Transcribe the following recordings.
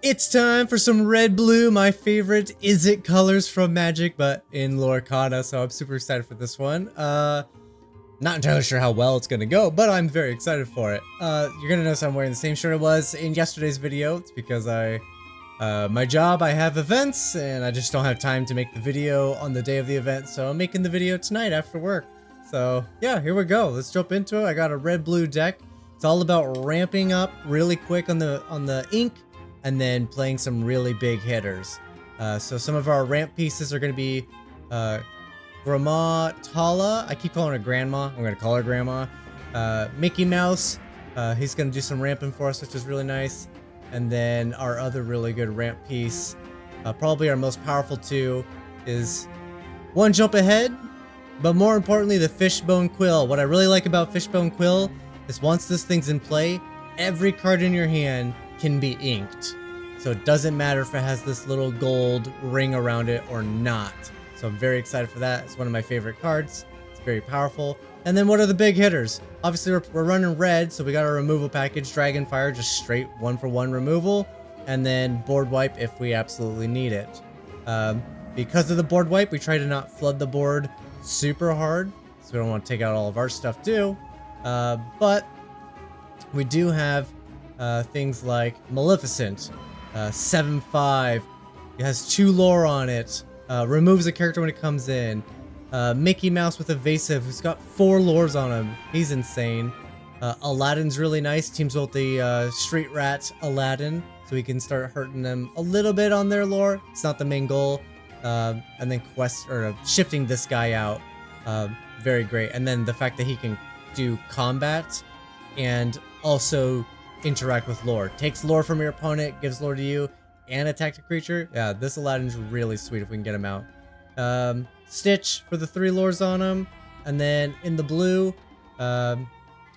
It's time for some red blue, my favorite is it colors from Magic, but in Lorcana, so I'm super excited for this one. Not entirely sure how well it's gonna go, but I'm very excited for it. You're gonna notice I'm wearing the same shirt I was in yesterday's video. It's because my job, I have events, and I just don't have time to make the video on the day of the event, so I'm making the video tonight after work. So yeah, here we go. Let's jump into it. I got a red-blue deck. It's all about ramping up really quick on the ink, and then playing some really big hitters. So some of our ramp pieces are going to be Grandma Tala. I keep calling her Grandma. I'm going to call her Grandma. Mickey Mouse. He's going to do some ramping for us, which is really nice. And then our other really good ramp piece, probably our most powerful two, is One Jump Ahead. But more importantly, the Fishbone Quill. What I really like about Fishbone Quill is once this thing's in play, every card in your hand can be inked. So it doesn't matter if it has this little gold ring around it or not. So I'm very excited for that. It's one of my favorite cards. It's very powerful. And then what are the big hitters? Obviously we're running red, so we got our removal package, Dragonfire, just straight 1-for-1 removal. And then board wipe if we absolutely need it. Because of the board wipe, we try to not flood the board super hard, so we don't want to take out all of our stuff too. But we do have things like Maleficent, 7/5. It has 2 lore on it. Removes a character when it comes in. Mickey Mouse with Evasive, who's got 4 lores on him. He's insane. Aladdin's really nice. Teams with the Street Rat Aladdin, so we can start hurting them a little bit on their lore. It's not the main goal. And then shifting this guy out, very great. And then the fact that he can do combat and also interact with lore. Takes lore from your opponent, gives lore to you, and attack a creature. Yeah, this Aladdin's really sweet if we can get him out. Stitch for the 3 lores on him. And then in the blue,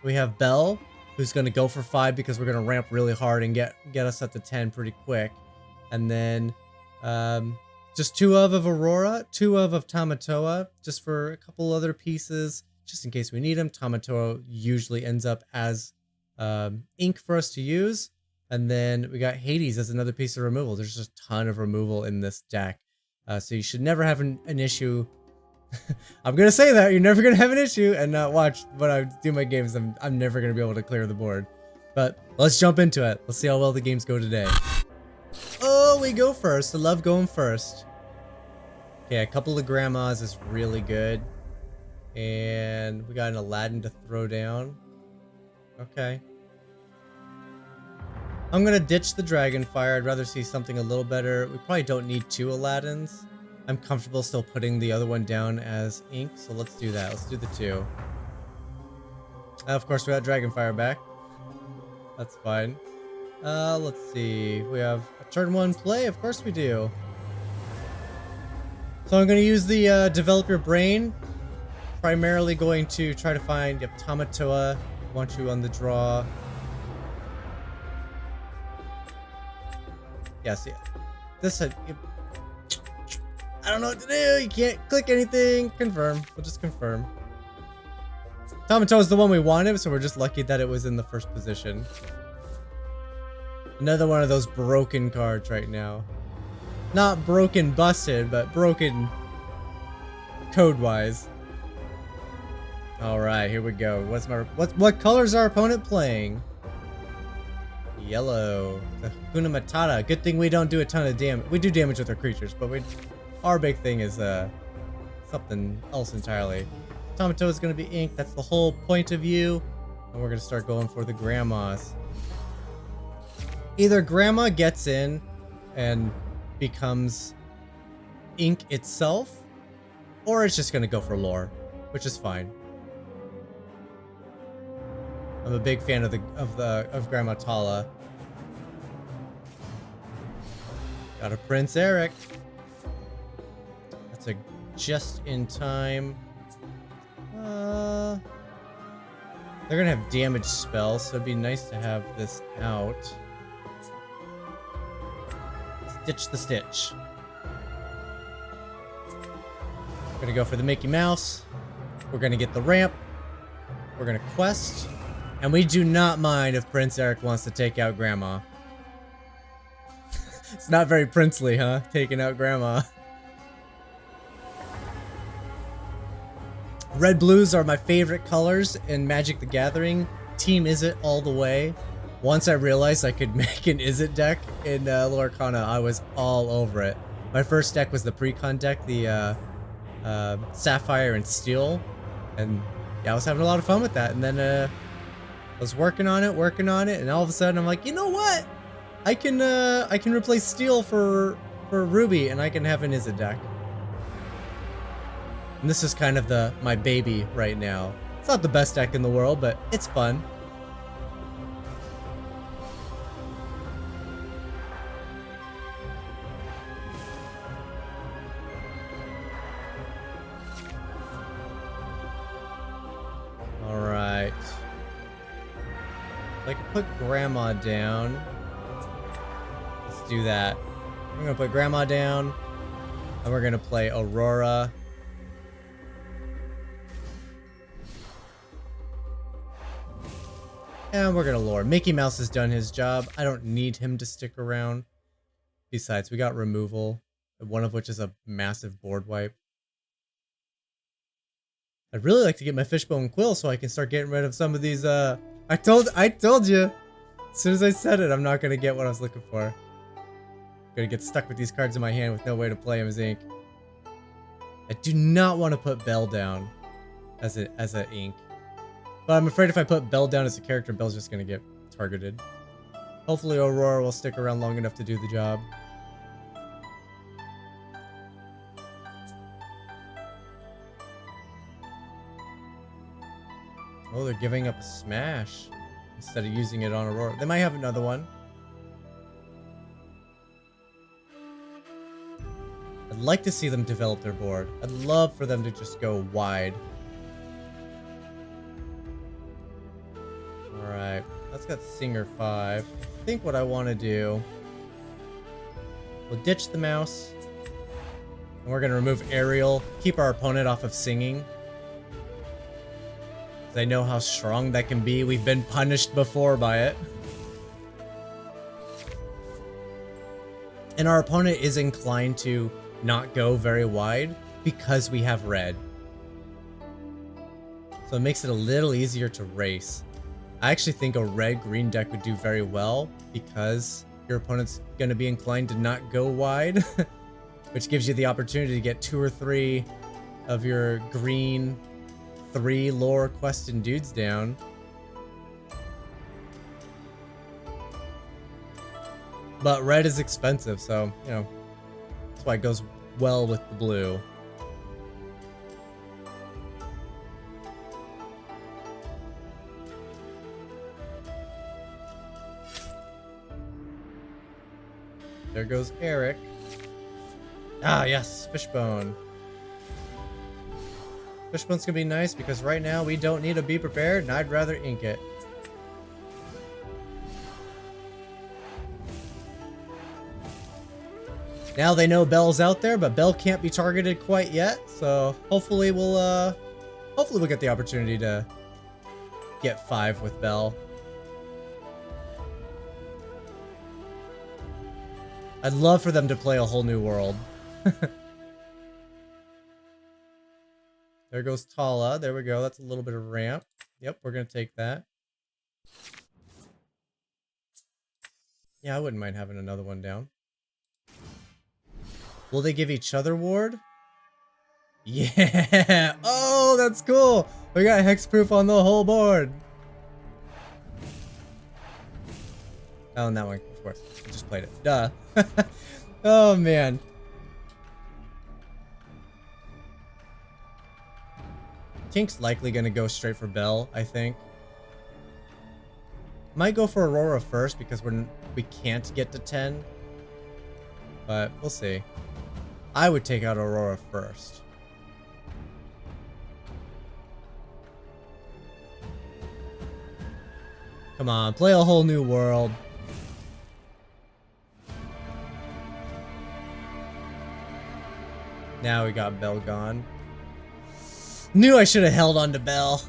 we have Belle, who's going to go for 5 because we're going to ramp really hard and get us up to 10 pretty quick. And then just 2 of Aurora, 2 of Tamatoa, just for a couple other pieces, just in case we need them. Tamatoa usually ends up as ink for us to use. And then we got Hades as another piece of removal. There's just a ton of removal in this deck. So you should never have an issue. I'm going to say that. You're never going to have an issue. And watch, when I do my games, I'm never going to be able to clear the board. But let's jump into it. Let's see how well the games go today. Oh, we go first. I love going first. Okay, a couple of Grandmas is really good. And we got an Aladdin to throw down. Okay. I'm going to ditch the Dragonfire. I'd rather see something a little better. We probably don't need 2 Aladdins. I'm comfortable still putting the other one down as ink, so let's do that. Let's do the 2. Of course, we got Dragonfire back. That's fine. Let's see. We have a turn 1 play. Of course we do. So I'm going to use the Develop Your Brain. Primarily going to try to find Tamatoa. Want you on the draw. Yes, yeah. This I don't know what to do. You can't click anything. Confirm. We'll just confirm. Tamatoa is the one we wanted, so we're just lucky that it was in the first position. Another one of those broken cards right now. Not broken busted, but broken code-wise. Alright, here we go. What color is our opponent playing? Yellow. The Hakuna Matata. Good thing we don't do a ton of damage. We do damage with our creatures, but our big thing is something else entirely. Tamatoa is going to be inked. That's the whole point of view. And we're going to start going for the Grandmas. Either Grandma gets in and becomes ink itself, or it's just going to go for lore, which is fine. I'm a big fan of Grandma Tala. Got a Prince Eric. That's a just in time. They're gonna have damage spells, so it'd be nice to have this out. Stitch the Stitch. We're gonna go for the Mickey Mouse. We're gonna get the ramp. We're gonna quest. And we do not mind if Prince Eric wants to take out Grandma. It's not very princely, huh? Taking out grandma. Red blues are my favorite colors in Magic the Gathering. Team Izzet all the way. Once I realized I could make an Izzet deck in Lorcana, I was all over it. My first deck was the pre-con deck, the Sapphire and Steel. And yeah, I was having a lot of fun with that. And then I was working on it, and all of a sudden I'm like, you know what? I can replace Steel for Ruby, and I can have an Izzet deck. And this is kind of my baby right now. It's not the best deck in the world, but it's fun. Alright. I can put Grandma down. Let's do that. I'm gonna put Grandma down, and we're gonna play Aurora. And we're gonna lore. Mickey Mouse has done his job. I don't need him to stick around. Besides, we got removal, one of which is a massive board wipe. I'd really like to get my Fishbone Quill so I can start getting rid of some of these, I told you! As soon as I said it, I'm not gonna get what I was looking for. I'm gonna get stuck with these cards in my hand with no way to play them as ink. I do not want to put Belle down as a ink. But I'm afraid if I put Belle down as a character, Belle's just gonna get targeted. Hopefully Aurora will stick around long enough to do the job. Oh, they're giving up a smash instead of using it on Aurora. They might have another one. I'd like to see them develop their board. I'd love for them to just go wide. Alright, that's got Singer 5. I think what I want to do... We'll ditch the mouse. And we're going to remove Ariel. Keep our opponent off of singing. Because I know how strong that can be. We've been punished before by it. And our opponent is inclined to not go very wide because we have red. So it makes it a little easier to race. I actually think a red-green deck would do very well because your opponent's going to be inclined to not go wide, which gives you the opportunity to get 2 or 3 of your green 3 lore questing dudes down. But red is expensive, so, you know, that's why it goes well with the blue. There goes Eric. Ah, yes, Fishbone. Fishbone's gonna be nice because right now we don't need to be prepared, and I'd rather ink it. Now they know Belle's out there, but Belle can't be targeted quite yet, so hopefully we'll get the opportunity to get 5 with Belle. I'd love for them to play a whole new world. There goes Tala. There we go. That's a little bit of ramp. Yep, we're going to take that. Yeah, I wouldn't mind having another one down. Will they give each other ward? Yeah! Oh, that's cool! We got hexproof on the whole board. Oh, and that one, of course. I just played it. Duh. Oh, man. Tink's likely going to go straight for Belle, I think. Might go for Aurora first because we can't get to 10. But we'll see. I would take out Aurora first. Come on, play a whole new world. Now we got Belle gone. Knew I should have held on to Belle.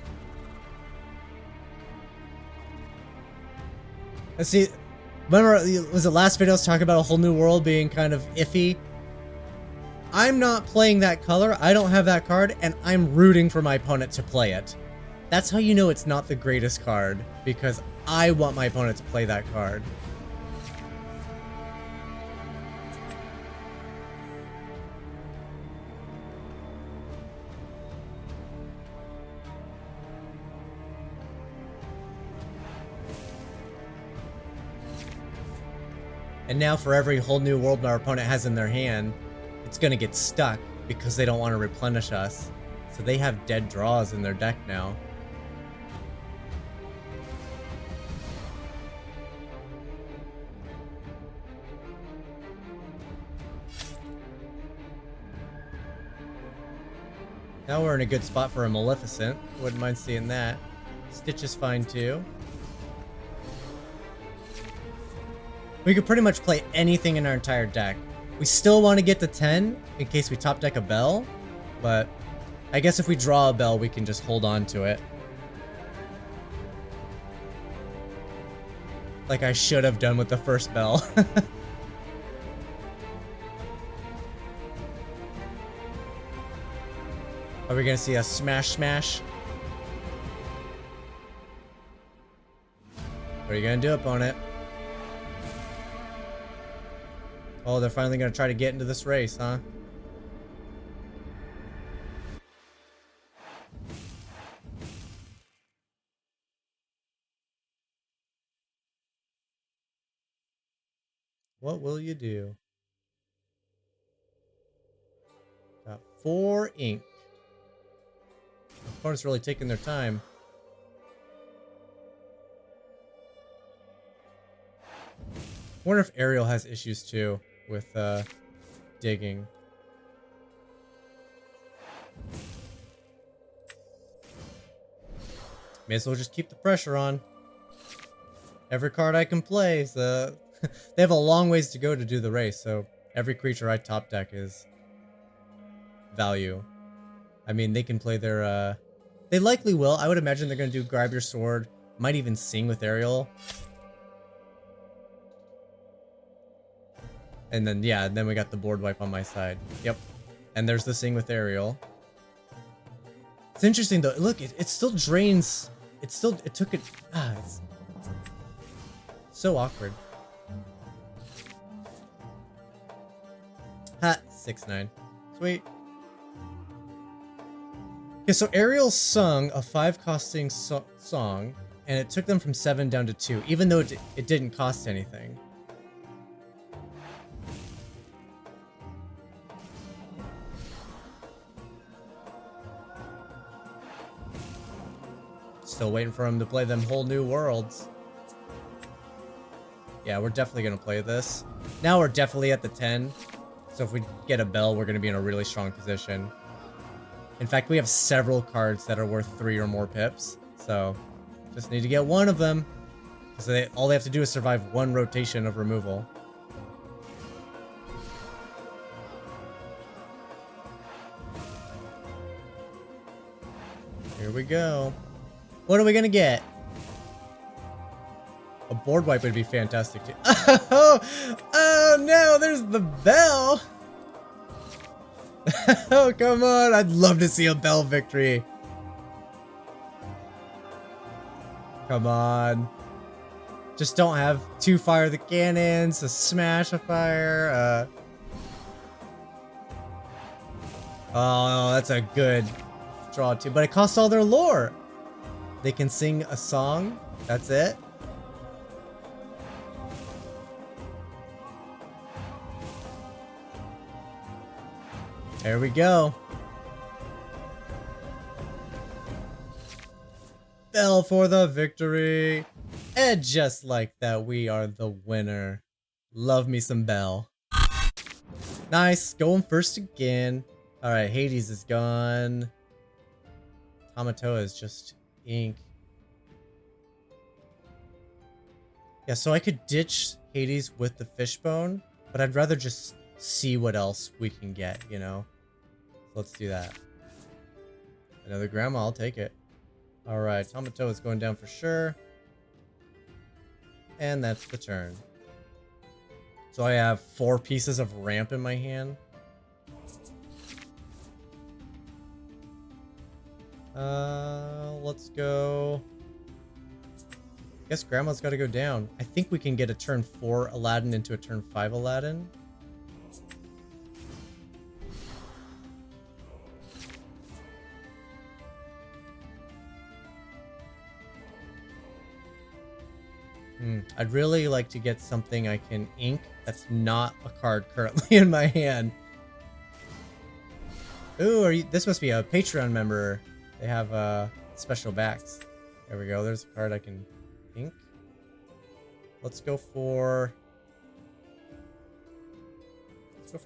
Let's see. Remember, was it last video I was talking about a whole new world being kind of iffy? I'm not playing that color, I don't have that card, and I'm rooting for my opponent to play it. That's how you know it's not the greatest card, because I want my opponent to play that card. And now for every whole new world our opponent has in their hand, it's gonna get stuck because they don't want to replenish us. So they have dead draws in their deck now. Now we're in a good spot for a Maleficent. Wouldn't mind seeing that. Stitch is fine too. We could pretty much play anything in our entire deck. We still want to get to 10 in case we top deck a Bell, but I guess if we draw a Bell, we can just hold on to it. Like I should have done with the first Bell. Are we gonna see a smash smash? What are you gonna do, opponent? Oh, they're finally gonna try to get into this race, huh? What will you do? Got 4 ink. The opponent's really taking their time. Wonder if Ariel has issues too with digging. May as well just keep the pressure on. Every card I can play is they have a long ways to go to do the race, so every creature I top deck is value. I mean, they can play their they likely will. I would imagine they're gonna do grab your sword, might even sing with Ariel. And then, yeah, then we got the board wipe on my side. Yep. And there's the sing with Ariel. It's interesting though. Look, it still drains. It took it. It's so awkward. Ha, 6-9. Sweet. Okay, so Ariel sung a 5-costing song, and it took them from 7 down to 2, even though it didn't cost anything. Still waiting for him to play them whole new worlds. Yeah, we're definitely gonna play this. Now we're definitely at the 10. So if we get a Bell, we're gonna be in a really strong position. In fact, we have several cards that are worth 3 or more pips. So just need to get one of them. So all they have to do is survive 1 rotation of removal. Here we go. What are we gonna get? A board wipe would be fantastic too. Oh no, there's the Bell. Oh, come on. I'd love to see a Bell victory. Come on. Just don't have 2 fire the cannons, a smash a fire. Oh, that's a good draw too. But it costs all their lore. They can sing a song. That's it. There we go. Bell for the victory. And just like that, we are the winner. Love me some Bell. Nice. Going first again. Alright, Hades is gone. Tamatoa is just ink. Yeah, so I could ditch Hades with the fishbone, but I'd rather just see what else we can get, you know? Let's do that. Another grandma, I'll take it. Alright, Tamatoa is going down for sure. And that's the turn. So I have 4 pieces of ramp in my hand. Let's go. I guess Grandma's got to go down. I think we can get a turn 4 Aladdin into a turn 5 Aladdin. I'd really like to get something I can ink that's not a card currently in my hand. Ooh, this must be a Patreon member. They have special backs. There we go. There's a card I can ink. Let's go for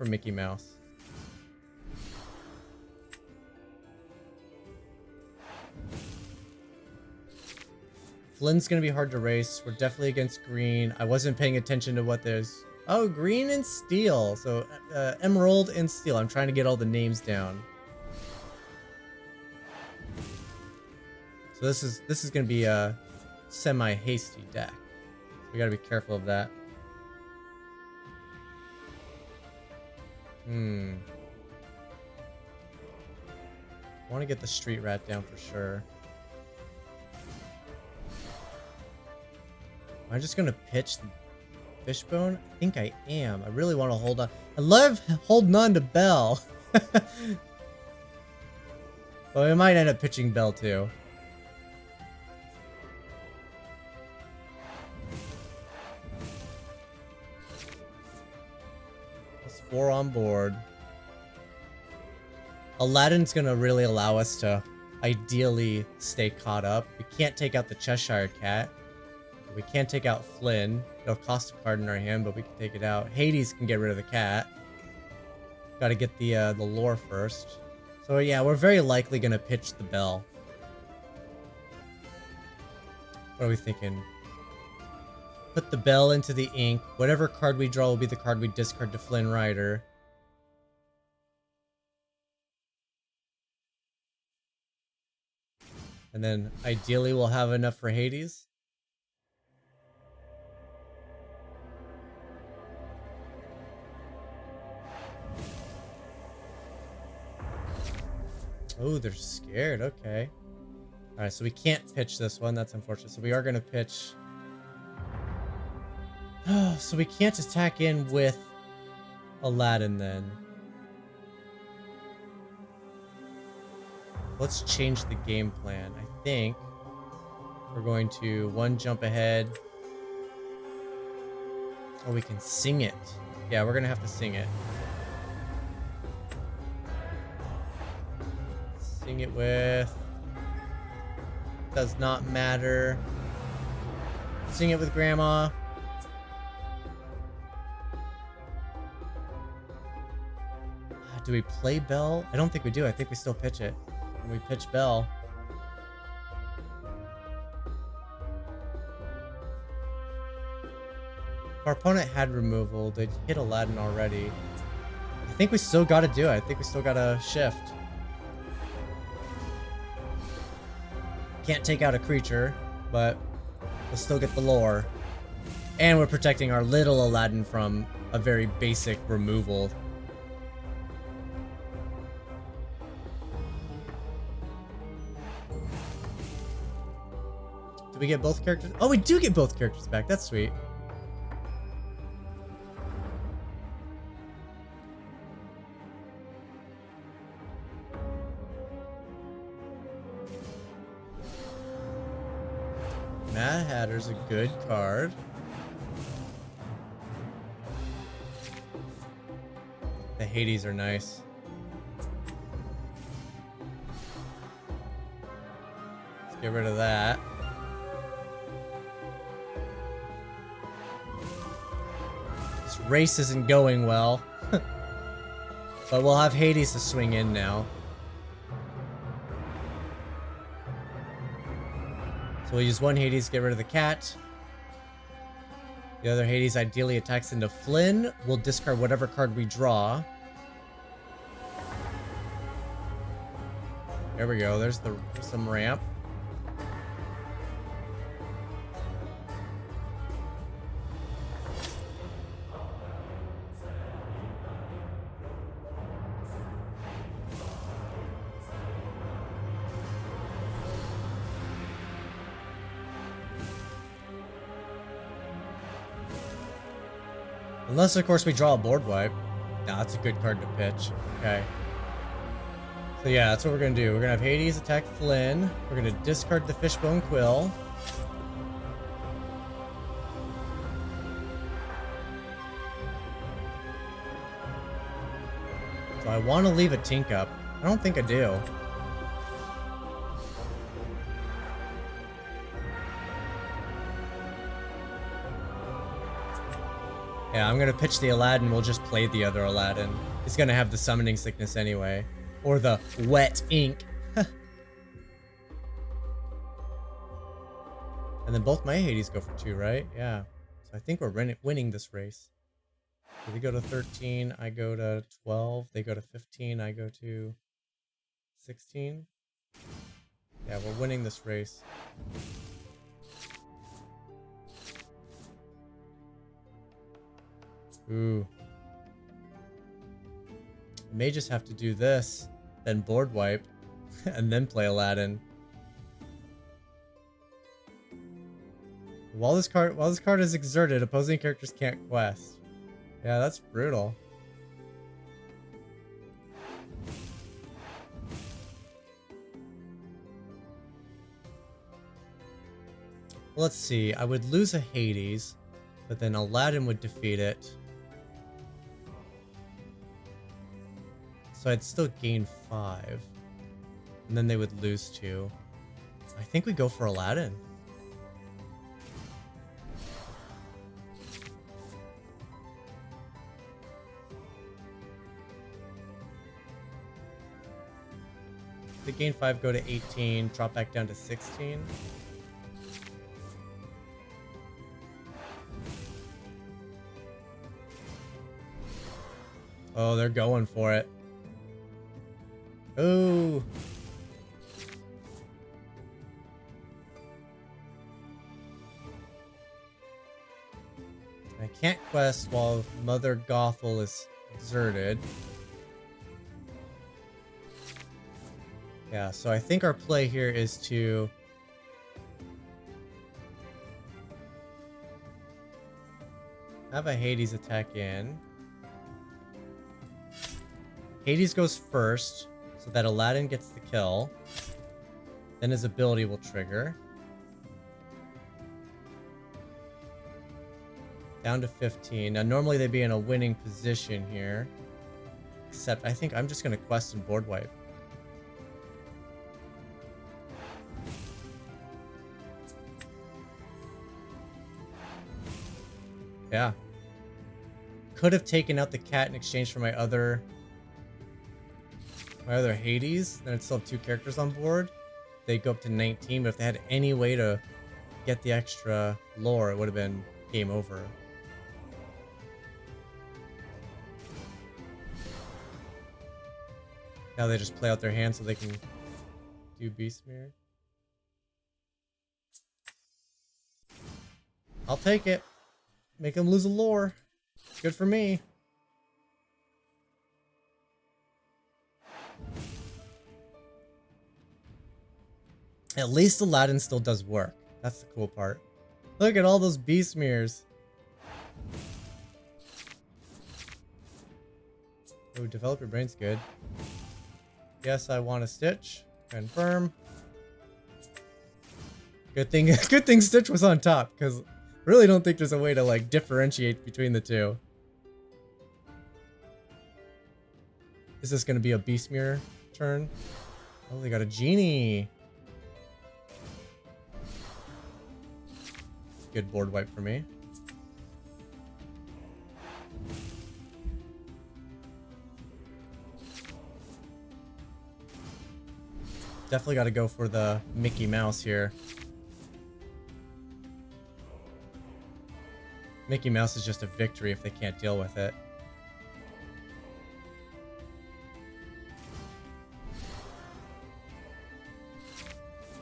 Mickey Mouse. Flynn's gonna be hard to race. We're definitely against green. I wasn't paying attention to what there's. Oh, green and steel. So emerald and steel. I'm trying to get all the names down. So this is gonna be a semi-hasty deck. We gotta be careful of that. I want to get the street rat down for sure. Am I just gonna pitch the fishbone? I think I am. I really want to hold on. I love holding on to Bell. But we might end up pitching Bell too. Plus 4 on board. Aladdin's gonna really allow us to ideally stay caught up. We can't take out the Cheshire Cat. We can't take out Flynn. It'll cost a card in our hand, but we can take it out. Hades can get rid of the cat. Got to get the lore first. So yeah, we're very likely gonna pitch the Bell. What are we thinking? Put the Bell into the ink. Whatever card we draw will be the card we discard to Flynn Rider. And then ideally we'll have enough for Hades. Oh, they're scared. Okay. Alright, so we can't pitch this one. That's unfortunate. So we are going to pitch... Oh, so we can't attack in with Aladdin then. Let's change the game plan. I think we're going to 1 jump ahead. Oh, we can sing it. Yeah, we're going to have to sing it. Sing it with... Does not matter. Sing it with Grandma. Do we play Bell? I don't think we do. I think we still pitch it. And we pitch Bell. If our opponent had removal, they'd hit Aladdin already. I think we still gotta do it. I think we still gotta shift. Can't take out a creature, but we'll still get the lore. And we're protecting our little Aladdin from a very basic removal. Do we get both characters? Oh, we do get both characters back. That's sweet. Mad Hatter's a good card. The Hades are nice. Let's get rid of that. This race isn't going well. But we'll have Hades to swing in now. So we'll use 1 Hades, get rid of the cat. The other Hades ideally attacks into Flynn. We'll discard whatever card we draw. There we go. There's some ramp. Unless, of course, we draw a board wipe. Nah, that's a good card to pitch. Okay. So yeah, that's what we're gonna do. We're gonna have Hades attack Flynn. We're gonna discard the Fishbone Quill. So I want to leave a Tink up. I don't think I do. Yeah, I'm gonna pitch the Aladdin. We'll just play the other Aladdin. He's gonna have the summoning sickness anyway. Or the wet ink. And then both my Hades go for 2, right? Yeah. So I think we're winning this race. So they go to 13, I go to 12. They go to 15, I go to 16. Yeah, we're winning this race. Ooh. May just have to do this, then board wipe, and then play Aladdin. While this card is exerted, opposing characters can't quest. Yeah, that's brutal. Let's see. I would lose a Hades, but then Aladdin would defeat it. So I'd still gain 5. And then they would lose 2. I think we go for Aladdin. They gain 5, go to 18, drop back down to 16. Oh, they're going for it. Ooh. I can't quest while Mother Gothel is exerted. Yeah, so I think our play here is to have a Hades attack in. Hades goes first, so that Aladdin gets the kill. Then his ability will trigger. Down to 15. Now, normally they'd be in a winning position here. Except, I think I'm just going to quest and board wipe. Yeah. Could have taken out the cat in exchange for my other Hades. Then I'd still have 2 characters on board. They go up to 19, but if they had any way to get the extra lore, it would have been game over. Now they just play out their hand so they can do Beastmere. I'll take it. Make them lose a lore. Good for me. At least Aladdin still does work. That's the cool part. Look at all those Beastmeres. Oh, develop your brain's good. Yes, I want a Stitch. Confirm. Good thing Stitch was on top, because I really don't think there's a way to like differentiate between the two. Is this gonna be a Beastmere turn? Oh, they got a genie. Good board wipe for me. Definitely got to go for the Mickey Mouse here. Mickey Mouse is just a victory if they can't deal with it.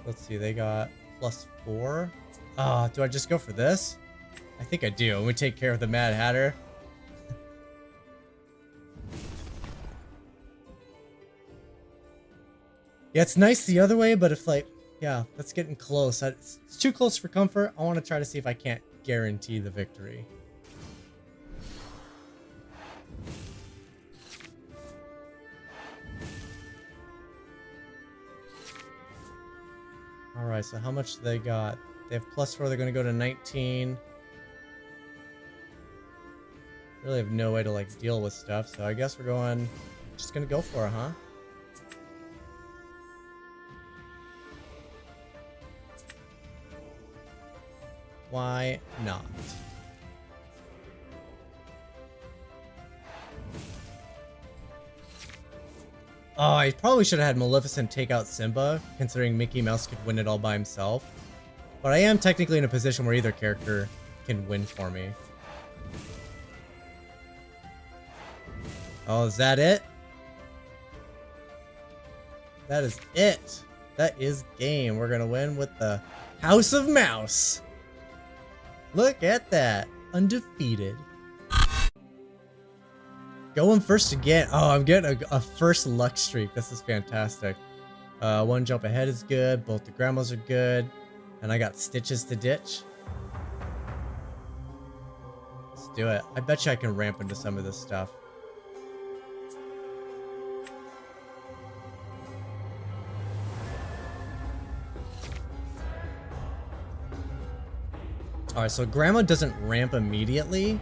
Let's see, they got +4. Ah, do I just go for this? I think I do. We take care of the Mad Hatter. Yeah, it's nice the other way, but if like, yeah, that's getting close. It's too close for comfort. I want to try to see if I can't guarantee the victory. Alright, so how much they got? They have +4, they're gonna go to 19. Really have no way to like deal with stuff, so I guess we're going... Just gonna go for it, huh? Why not? Oh, I probably should have had Maleficent take out Simba, considering Mickey Mouse could win it all by himself. But I am technically in a position where either character can win for me. Oh, is that it? That is it. That is game. We're gonna win with the House of Mouse. Look at that. Undefeated. Going first again. Oh, I'm getting a first luck streak. This is fantastic. One jump ahead is good. Both the grandmas are good. And I got stitches to ditch. Let's do it. I bet you I can ramp into some of this stuff. Alright, so grandma doesn't ramp immediately.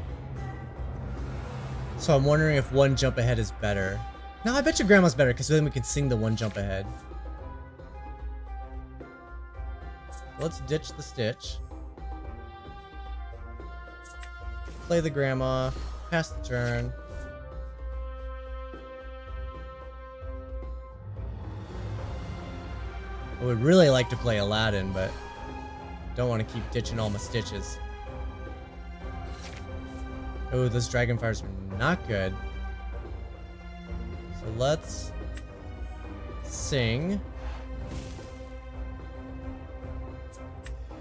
So I'm wondering if one jump ahead is better. No, I bet your grandma's better because then we can sing the one jump ahead. Let's ditch the stitch. Play the grandma. Pass the turn. I would really like to play Aladdin, but don't want to keep ditching all my stitches. Oh, those dragonfires are not good. So let's sing.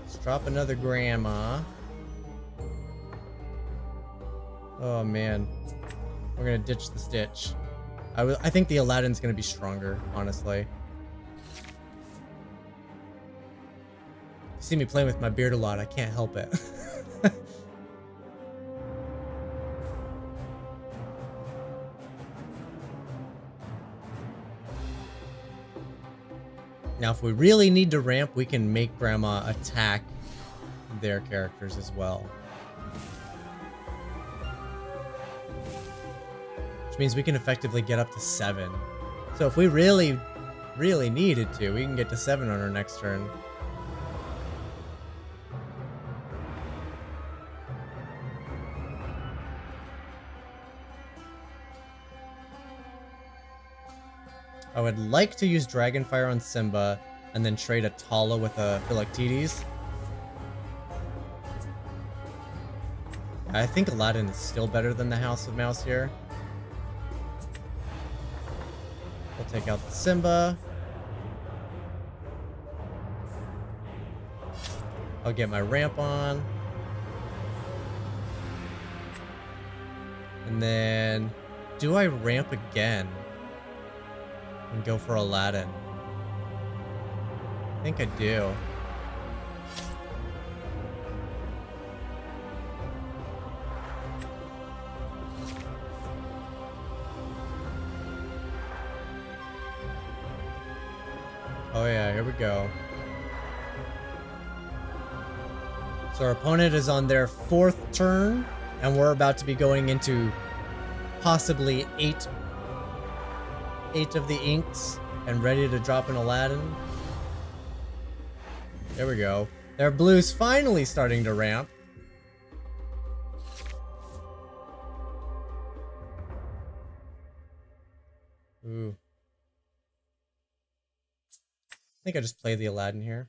Let's drop another grandma. Oh man, we're gonna ditch the stitch. I think the Aladdin's gonna be stronger, honestly. You see me playing with my beard a lot, I can't help it. Now, if we really need to ramp, we can make Grandma attack their characters as well. Which means we can effectively get up to 7. So if we really needed to, we can get to 7 on our next turn. I would like to use Dragonfire on Simba and then trade a Tala with a Philoctetes. I think Aladdin is still better than the House of Mouse here. We'll take out the Simba. I'll get my ramp on. And then, do I ramp again? And go for Aladdin. I think I do. Oh yeah, here we go. So our opponent is on their 4th turn, and we're about to be going into possibly 8 of the inks and ready to drop an Aladdin. There we go. Their blue's finally starting to ramp. Ooh. I think I just play the Aladdin here.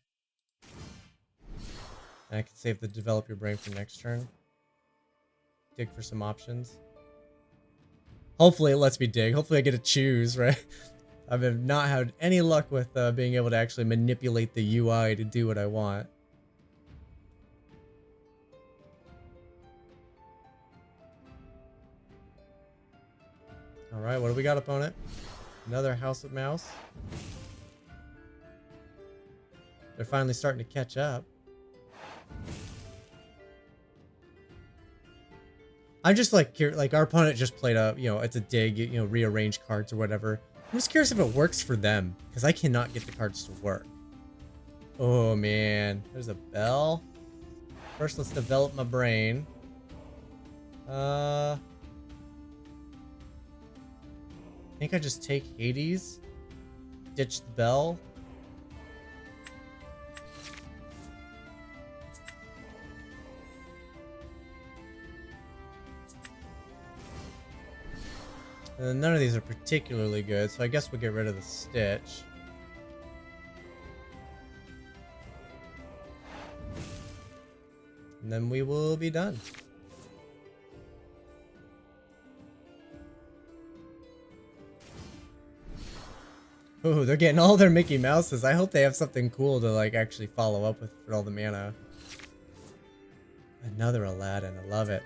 And I can save the develop your brain for next turn. Dig for some options. Hopefully it lets me dig. Hopefully I get to choose, right? I've not had any luck with being able to actually manipulate the UI to do what I want. Alright, what do we got, opponent? Another House of Mouse. They're finally starting to catch up. I'm just like our opponent just played a, it's a dig, rearrange cards or whatever. I'm just curious if it works for them, because I cannot get the cards to work. Oh man, there's a bell. First, let's develop my brain. I think I just take Hades, ditch the bell. And then none of these are particularly good, so I guess we'll get rid of the Stitch. And then we will be done. Ooh, they're getting all their Mickey Mouses. I hope they have something cool to like actually follow up with for all the mana. Another Aladdin, I love it.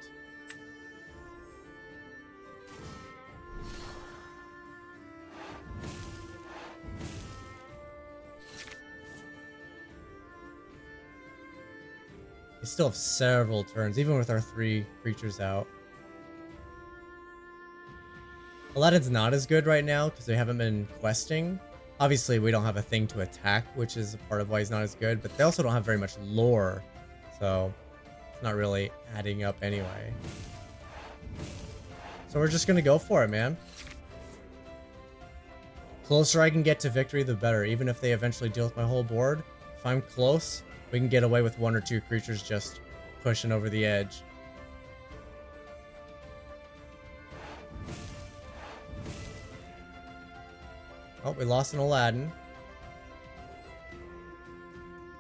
We still have several turns, even with our 3 creatures out. Aladdin's not as good right now because they haven't been questing. Obviously, we don't have a thing to attack, which is a part of why he's not as good, but they also don't have very much lore, so it's not really adding up anyway. So we're just gonna go for it, man. Closer I can get to victory, the better. Even if they eventually deal with my whole board, if I'm close, we can get away with 1 or 2 creatures just pushing over the edge. Oh, we lost an Aladdin.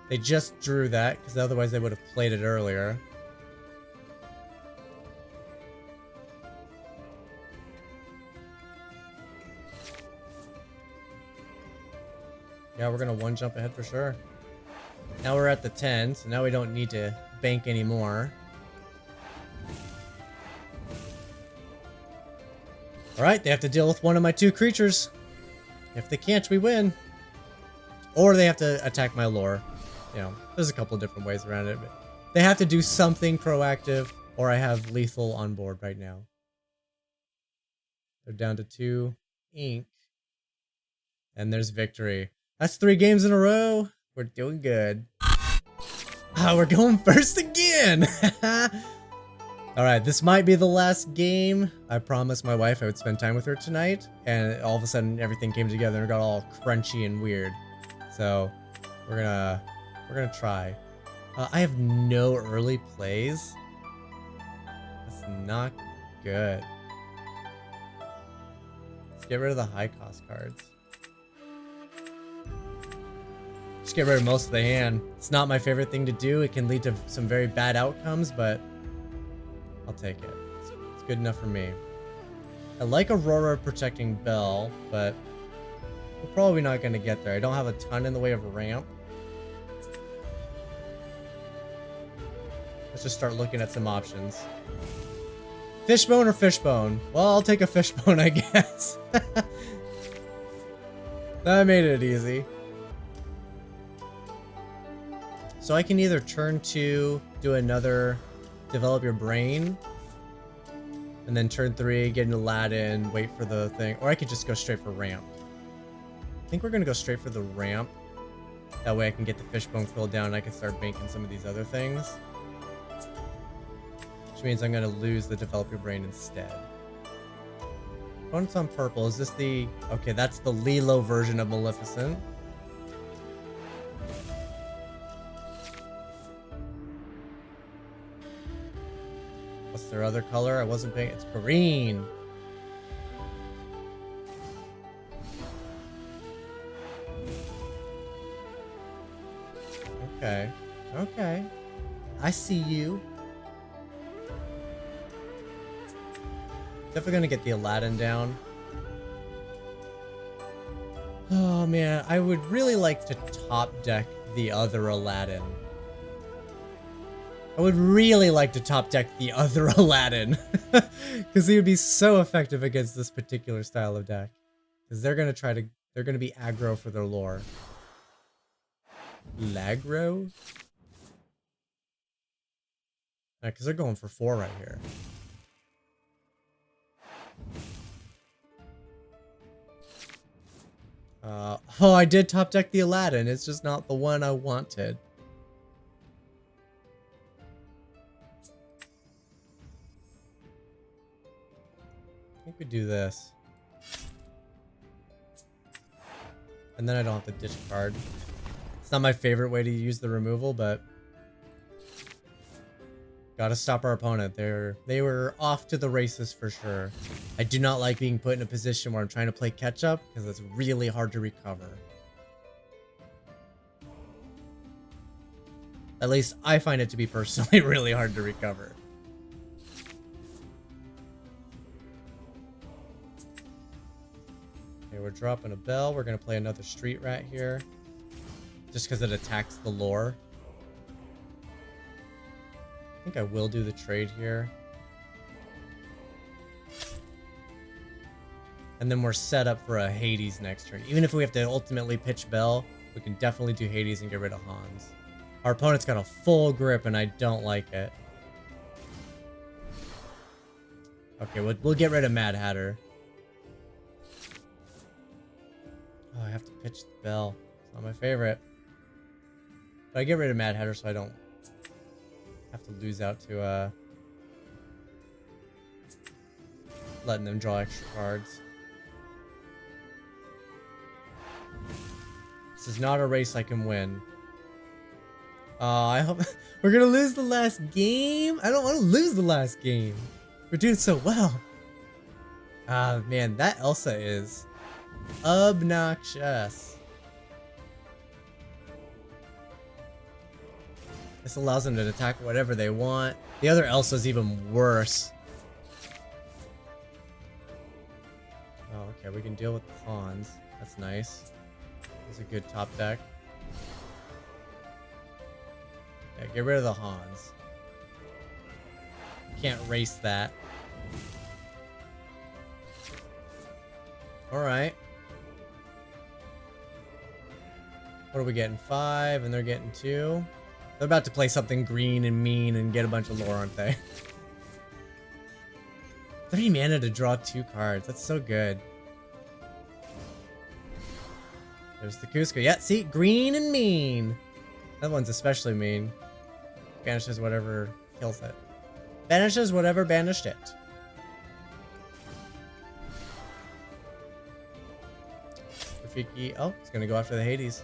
They just drew that, because otherwise they would have played it earlier. Yeah, we're going to 1 jump ahead for sure. Now we're at the 10, so now we don't need to bank anymore. Alright, they have to deal with 1 of my 2 creatures. If they can't, we win. Or they have to attack my lore. You know, there's a couple of different ways around it, but they have to do something proactive, or I have lethal on board right now. They're down to 2 ink. And there's victory. That's 3 games in a row. We're doing good. Ah, we're going first again! Alright, this might be the last game. I promised my wife I would spend time with her tonight, and all of a sudden everything came together and it got all crunchy and weird. So, we're gonna try. I have no early plays. That's not good. Let's get rid of the high cost cards. Just get rid of most of the hand. It's not my favorite thing to do. It can lead to some very bad outcomes, but I'll take it. It's good enough for me. I like Aurora protecting Belle, but we're probably not going to get there. I don't have a ton in the way of ramp. Let's just start looking at some options. Fishbone or fishbone? Well, I'll take a fishbone, I guess. That made it easy. So I can either turn 2, do another develop your brain, and then turn 3, get an Aladdin, wait for the thing, or I could just go straight for ramp. I think we're gonna go straight for the ramp. That way I can get the fishbone filled down and I can start banking some of these other things. Which means I'm gonna lose the develop your brain instead. Opponent's on purple. Is this the... Okay, that's the Lilo version of Maleficent. What's their other color? I wasn't paying... It's green! Okay. Okay. I see you. Definitely gonna get the Aladdin down. Oh man, I would really like to top deck the other Aladdin. I would really like to top deck the other Aladdin. Because he would be so effective against this particular style of deck. Because they're gonna try to... They're gonna be aggro for their lore. Lagro? Because they're going for 4 right here. Oh, I did top deck the Aladdin. It's just not the one I wanted. I think we do this. And then I don't have to ditch card. It's not my favorite way to use the removal, but gotta stop our opponent. They were off to the races for sure. I do not like being put in a position where I'm trying to play catch up because it's really hard to recover. At least I find it to be personally really hard to recover. Okay, we're dropping a bell. We're gonna play another street rat here. Just because it attacks the lore. I think I will do the trade here. And then we're set up for a Hades next turn. Even if we have to ultimately pitch Bell, we can definitely do Hades and get rid of Hans. Our opponent's got a full grip and I don't like it. Okay, we'll get rid of Mad Hatter. Oh, I have to pitch the Bell. It's not my favorite. But I get rid of Mad Hatter so I don't have to lose out to letting them draw extra cards. This is not a race I can win. I hope we're gonna lose the last game. I don't want to lose the last game. We're doing so well. Ah, man, that Elsa is obnoxious. This allows them to attack whatever they want. The other Elsa's even worse. Oh, okay, we can deal with the Hans. That's nice. It's a good top deck. Yeah, get rid of the Hans. Can't race that. Alright. What are we getting? 5, and they're getting 2. They're about to play something green and mean and get a bunch of lore, aren't they? 3 mana to draw 2 cards. That's so good. There's the Cusco. Yeah, see? Green and mean. That one's especially mean. Banishes whatever kills it. Banishes whatever banished it. Rafiki. Oh, he's gonna go after the Hades.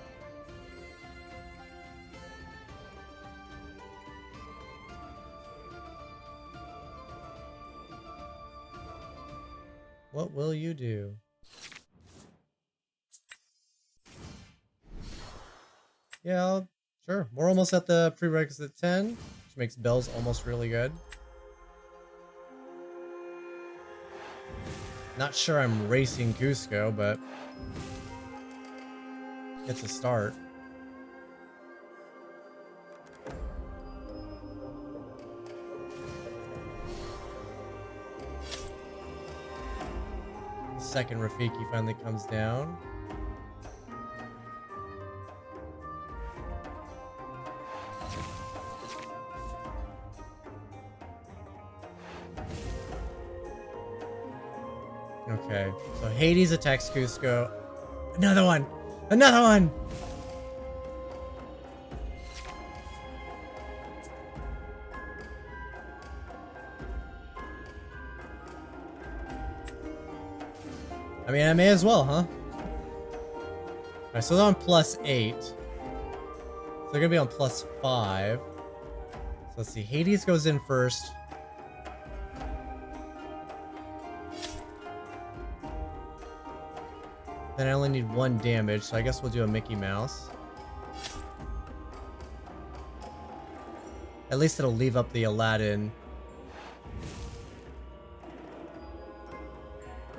What will you do? Yeah, sure. We're almost at the prerequisite 10, which makes Bells almost really good. Not sure I'm racing Cusco, but it's a start. Second Rafiki finally comes down. Okay, so Hades attacks Cusco. Another one! Another one! I mean, I may as well, huh? Alright, so they're on +8. So they're gonna be on +5. So let's see, Hades goes in first. Then I only need 1 damage, so I guess we'll do a Mickey Mouse. At least it'll leave up the Aladdin.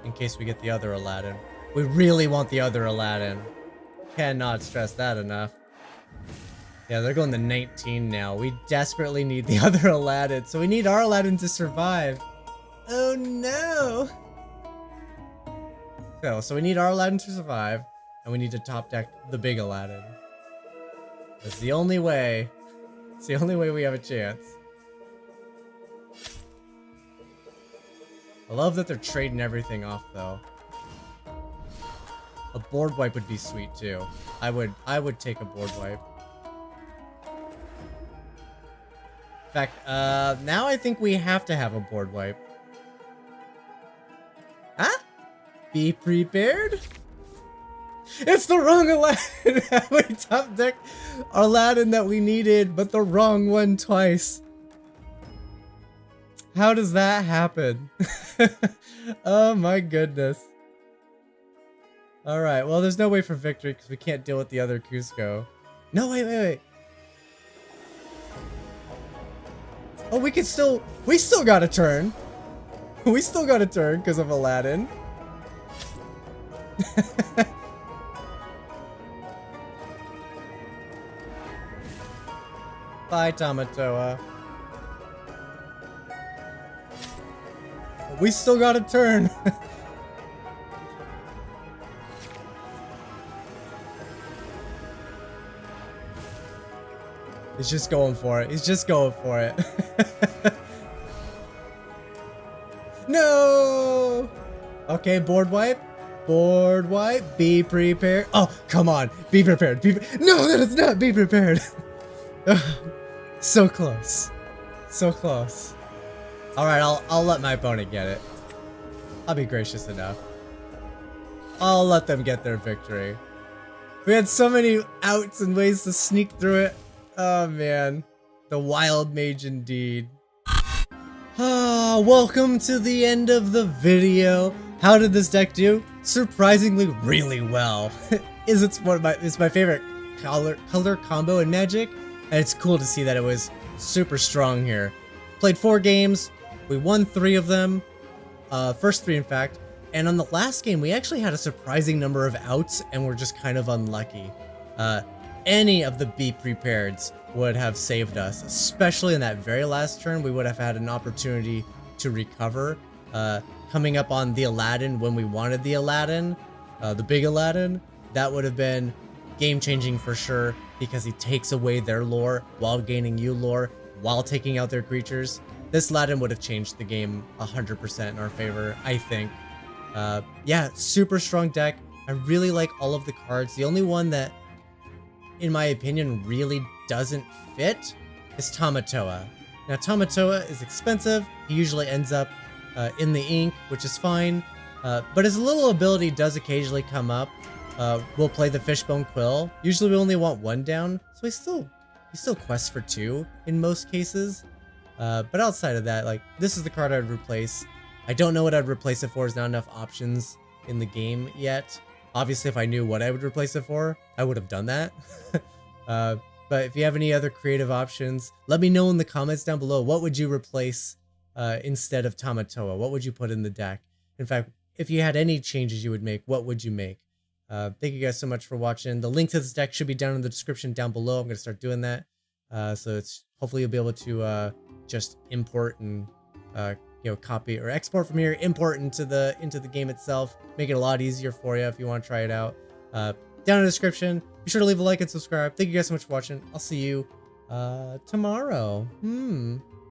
In case we get the other Aladdin. We really want the other Aladdin. Cannot stress that enough. Yeah, they're going to 19 now. We desperately need the other Aladdin, so we need our Aladdin to survive. Oh no! So we need our Aladdin to survive, and we need to top deck the big Aladdin. That's the only way. It's the only way we have a chance. I love that they're trading everything off, though. A board wipe would be sweet too. I would take a board wipe. In fact, now I think we have to have a board wipe. Huh? Be prepared? It's the wrong Aladdin! We top deck Aladdin that we needed, but the wrong one twice. How does that happen? Oh my goodness. Alright, well there's no way for victory because we can't deal with the other Cusco. No, wait. Oh, we still got a turn. We still got a turn because of Aladdin. Bye, Tamatoa. We still got a turn. He's just going for it. He's just going for it. No! Okay, board wipe. Board wipe. Be prepared. Oh, come on. Be prepared. No, that is not be prepared. So close. So close. Alright, I'll let my opponent get it. I'll be gracious enough. I'll let them get their victory. We had so many outs and ways to sneak through it. Oh man. The wild mage indeed. Ah, welcome to the end of the video. How did this deck do? Surprisingly really well. It's my favorite color combo in Magic, and it's cool to see that it was super strong here. Played 4 games, we won 3 of them, first 3 in fact, and on the last game we actually had a surprising number of outs and we're just kind of unlucky. Any of the Be Prepareds would have saved us, especially in that very last turn. We would have had an opportunity to recover. Coming up on the Aladdin when we wanted the Aladdin, the big Aladdin, that would have been game-changing for sure because he takes away their lore while gaining you lore, while taking out their creatures. This Aladdin would have changed the game 100% in our favor, I think. Yeah, super strong deck. I really like all of the cards. The only one that, in my opinion, really doesn't fit is Tamatoa. Now, Tamatoa is expensive. He usually ends up in the ink, which is fine. But his little ability does occasionally come up. We'll play the Fishbone Quill. Usually we only want 1 down, so he still quests for 2 in most cases. But outside of that, like, this is the card I'd replace. I don't know what I'd replace it for. There's not enough options in the game yet. Obviously, if I knew what I would replace it for, I would have done that. But if you have any other creative options, let me know in the comments down below. What would you replace instead of Tamatoa? What would you put in the deck? In fact, if you had any changes you would make, what would you make? Thank you guys so much for watching. The link to this deck should be down in the description down below. I'm going to start doing that. So it's hopefully you'll be able to just import and copy or export from here, import into the game itself, make it a lot easier for you if you want to try it out. Down in the description, be sure to leave a like and subscribe. Thank you guys so much for watching. I'll see you tomorrow.